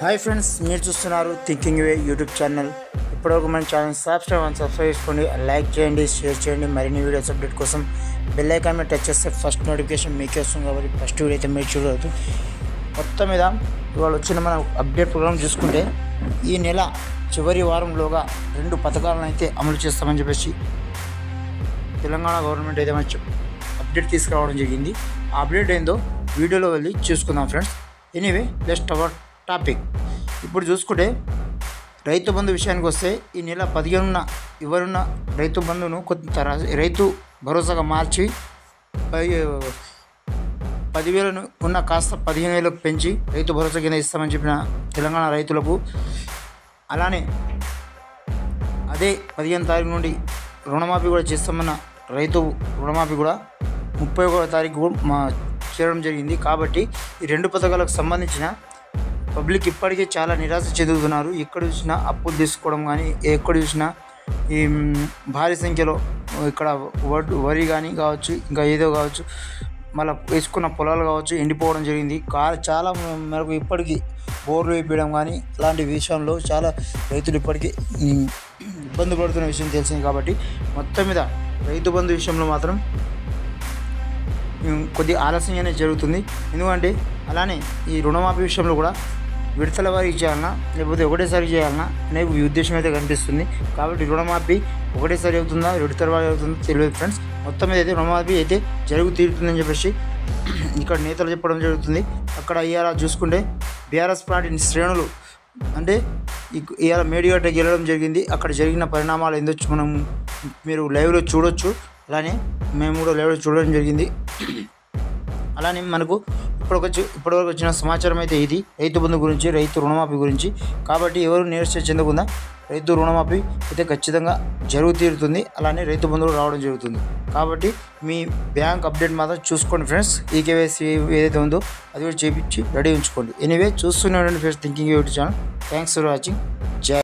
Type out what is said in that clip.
Hi friends, మీరు చూస్తున్నారు thinking వే YouTube channel. ఇప్పటివరకు మన ఛానల్ సబ్స్క్రైబ్ చేసుకోండి, లైక్ చేయండి, షేర్ చేయండి. మరిన్ని వీడియోస్ అప్డేట్ కోసం బెల్ ఐకాన్ మీద టచ్ చేస్తే ఫస్ట్ నోటిఫికేషన్ మీకే వస్తుంది. కాబట్టి ఫస్ట్ వీడియో అయితే మీరు చూడవచ్చు. మొత్తం మీద ఇవాళ వచ్చిన మన అప్డేట్ ప్రోగ్రామ్ చూసుకుంటే ఈ నెల చివరి వారంలోగా 2 పథకాలను అయితే అమలు చేస్తామని చెప్పేసి తెలంగాణ గవర్నమెంట్ అయితే మంచి అప్డేట్ తీసుకురావడం జరిగింది. ఆ అప్డేట్ ఏందో వీడియోలో వెళ్ళి చూసుకుందాం friends. Anyway let's our topic. ఇప్పుడు చూసుకుంటే రైతు బంధు విషయానికి వస్తే ఈ నెల 15న ఇవ్వనున్న రైతు బంధును కొంత రైతు భరోసాగా మార్చి 10,000 ఉన్న కాస్త 15,000కు పెంచి రైతు భరోసా కింద ఇస్తామని చెప్పిన తెలంగాణ రైతులకు, అలానే అదే 15వ తారీఖు నుండి రుణమాఫీ కూడా చేస్తామన్న రైతు రుణమాఫీ కూడా 31వ తారీఖు చేరడం జరిగింది. కాబట్టి ఈ 2 పథకాలకు సంబంధించిన పబ్లిక్ ఇప్పటికే చాలా నిరాశ చెందుతున్నారు. ఎక్కడ చూసినా అప్పులు తీసుకోవడం కానీ, ఎక్కడ చూసినా ఈ భారీ సంఖ్యలో ఇక్కడ వరి కానీ కావచ్చు, ఇంకా ఏదో కావచ్చు, మళ్ళీ వేసుకున్న పొలాలు కావచ్చు ఎండిపోవడం జరిగింది. చాలా మేరకు ఇప్పటికీ బోర్లు వేయడం కానీ అలాంటి విషయంలో చాలా రైతులు ఇప్పటికీ ఇబ్బంది పడుతున్న విషయం తెలిసింది. కాబట్టి మొత్తం మీద రైతు బంధు విషయంలో మాత్రం కొద్దిగా ఆలస్యంగానే జరుగుతుంది. ఎందుకంటే అలానే ఈ రుణమాఫీ విషయంలో కూడా విడతల వారికి చేయాలన్నా లేకపోతే ఒకటేసారి చేయాలన్నా అనే ఉద్దేశం అయితే కనిపిస్తుంది. కాబట్టి రుణమాఫీ ఒకటేసారి అవుతుందా, విడతల వారి అవుతుందో తెలియదు ఫ్రెండ్స్. మొత్తం మీద అయితే రుణమాఫీ అయితే జరుగు తీరుతుందని చెప్పేసి ఇక్కడ నేతలు చెప్పడం జరుగుతుంది. అక్కడ ఇవాళ చూసుకుంటే బీఆర్ఎస్ పార్టీ శ్రేణులు అంటే ఇవాళ మేడిగడ్డ గెలవడం జరిగింది. అక్కడ జరిగిన పరిణామాలు ఏందొచ్చు మనం మీరు లైవ్లో చూడొచ్చు. అలానే మేము కూడా లైవ్లో చూడడం జరిగింది. అలానే మనకు ఇప్పటివరకు వచ్చిన సమాచారం అయితే ఇది రైతు బంధు గురించి, రైతు రుణమాఫీ గురించి. కాబట్టి ఎవరు నిరాశ చెందకుండా రైతు రుణమాఫీ అయితే ఖచ్చితంగా జరుగు తీరుతుంది. అలానే రైతు బంధువులు రావడం జరుగుతుంది. కాబట్టి మీ బ్యాంక్ అప్డేట్ మాత్రం చూసుకోండి ఫ్రెండ్స్. ఈ కేవైసీ ఏదైతే ఉందో అది కూడా చేయించి రెడీ ఉంచుకోండి. ఎనీవే చూస్తూనే ఉండండి friends thinking YouTube channel. Thanks for watching.